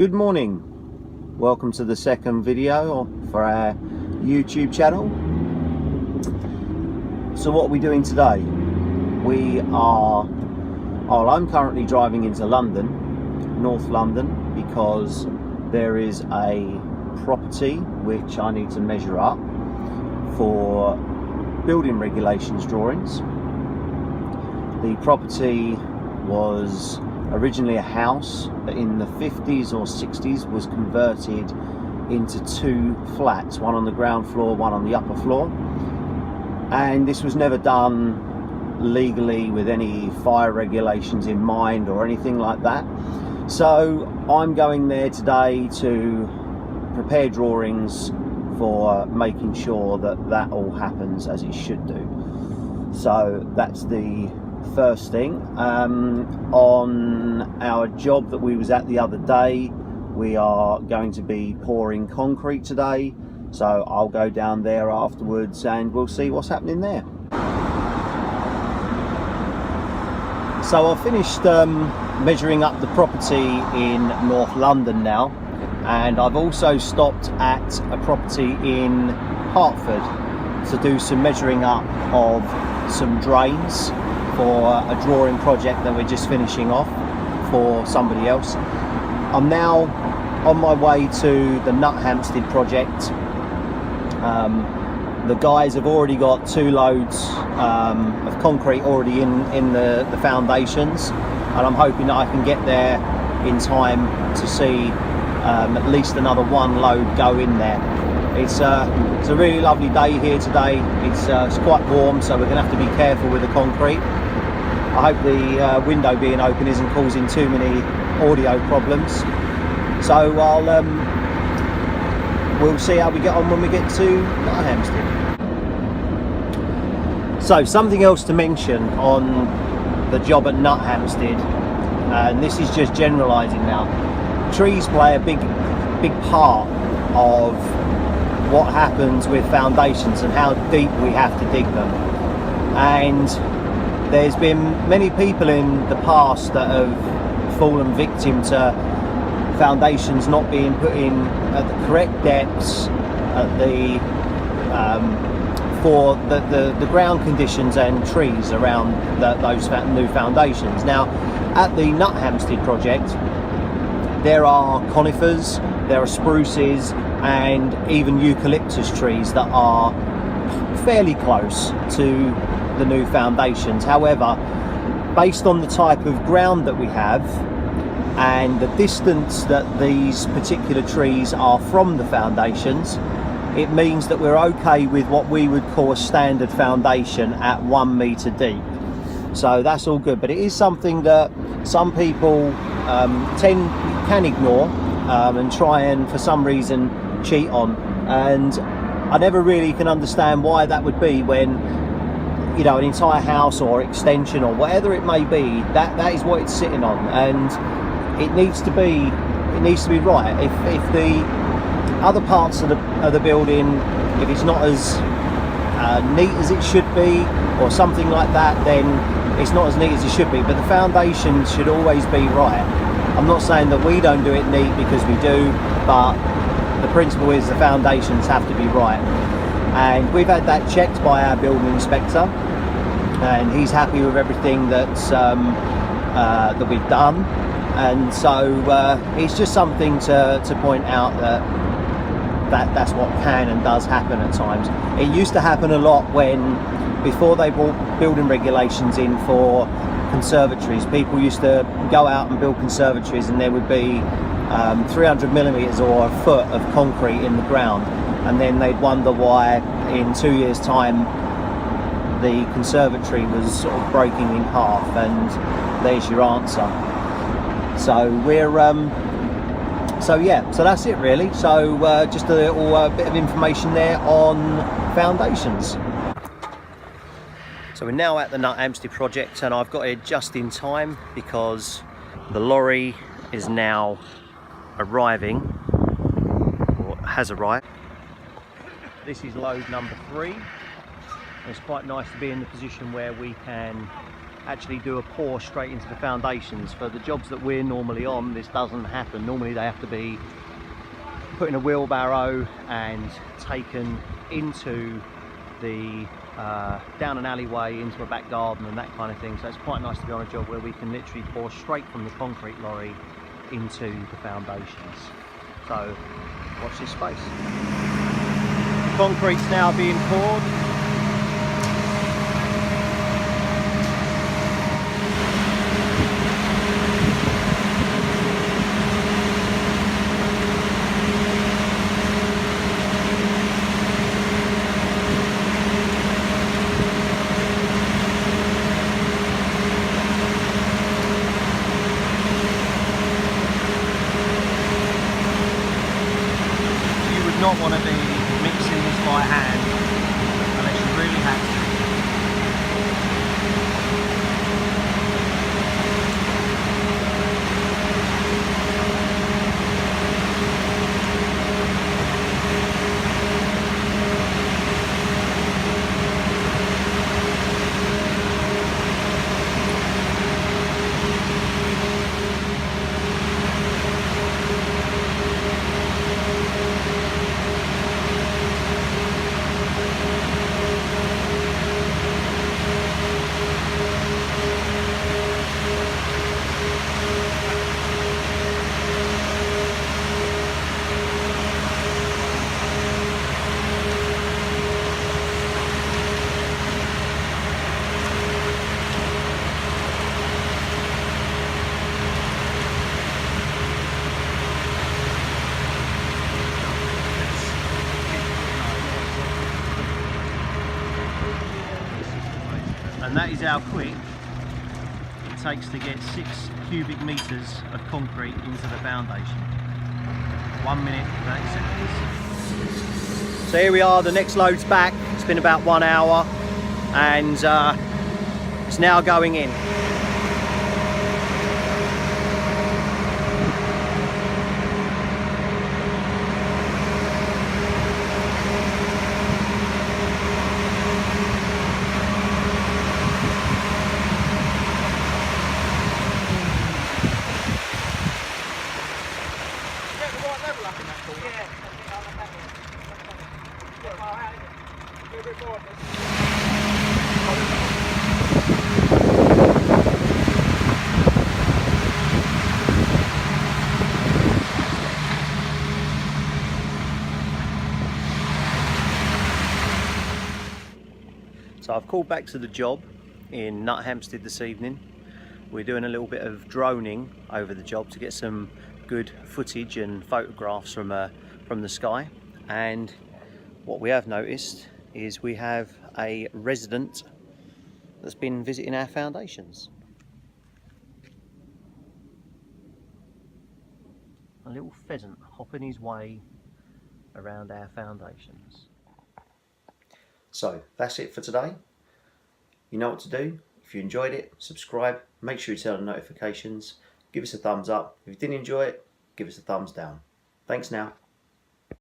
Good morning, welcome to the second video for our YouTube channel. So what are we doing today? I'm currently driving into London, North London, because there is a property which I need to measure up for building regulations drawings. The property was originally a house that in the 50s or 60s was converted into two flats, one on the ground floor, one on the upper floor, and this was never done legally with any fire regulations in mind or anything like that. So I'm going there today to prepare drawings for making sure that that all happens as it should do. So that's the first thing. On our job that we was at the other day, we are going to be pouring concrete today, so I'll go down there afterwards and we'll see what's happening there. So I've finished measuring up the property in North London now, and I've also stopped at a property in Hertford to do some measuring up of some drains for a drawing project that we're just finishing off for somebody else. I'm now on my way to the Nuthampstead project. The guys have already got 2 loads of concrete already in the foundations, and I'm hoping that I can get there in time to see at least another 1 load go in there. It's a really lovely day here today. It's quite warm, so we're going to have to be careful with the concrete. I hope the window being open isn't causing too many audio problems. So we'll see how we get on when we get to Nuthampstead. So something else to mention on the job at Nuthampstead, and this is just generalising now. Trees play a big part of what happens with foundations and how deep we have to dig them. And there's been many people in the past that have fallen victim to foundations not being put in at the correct depths, at the for the ground conditions and trees around those new foundations. Now, at the Nuthampstead project, there are conifers, there are spruces, and even eucalyptus trees that are fairly close to the new foundations. However, based on the type of ground that we have and the distance that these particular trees are from the foundations, it means that we're okay with what we would call a standard foundation at 1 metre deep. So that's all good, but it is something that some people can ignore and try and for some reason cheat on, and I never really can understand why that would be when, you know, an entire house or extension or whatever it may be, that is what it's sitting on, and it needs to be right. If the other parts of the building, if it's not as neat as it should be or something like that, then it's not as neat as it should be, but the foundation should always be right. I'm not saying that we don't do it neat, because we do, but the principle is the foundations have to be right. And we've had that checked by our building inspector, and he's happy with everything that's that we've done. And so it's just something to point out that's what can and does happen at times. It used to happen a lot before they brought building regulations in for conservatories. People used to go out and build conservatories, and there would be 300 millimeters or a foot of concrete in the ground, and then they'd wonder why in 2 years' time the conservatory was sort of breaking in half, and there's your answer. So we're so that's it really. So just a little bit of information there on foundations. So we're now at the Nuthampstead project, and I've got it just in time because the lorry is now arriving, or has arrived. This is load number 3. It's quite nice to be in the position where we can actually do a pour straight into the foundations. For the jobs that we're normally on, this doesn't happen. Normally they have to be put in a wheelbarrow and taken into the down an alleyway into a back garden and that kind of thing. So it's quite nice to be on a job where we can literally pour straight from the concrete lorry into the foundations. So watch this space. The concrete's now being poured. Not want to be mixing this by hand unless you really have to. And that is how quick it takes to get 6 cubic meters of concrete into the foundation. 1 minute, 30 seconds. So here we are, the next load's back. It's been about 1 hour and it's now going in. So I've called back to the job in Nuthampstead this evening. We're doing a little bit of droning over the job to get some good footage and photographs from the sky. And what we have noticed is we have a resident that's been visiting our foundations. A little pheasant hopping his way around our foundations. So that's it for today. You know what to do. If you enjoyed it, subscribe, make sure you turn on notifications, give us a thumbs up. If you didn't enjoy it, give us a thumbs down. Thanks now.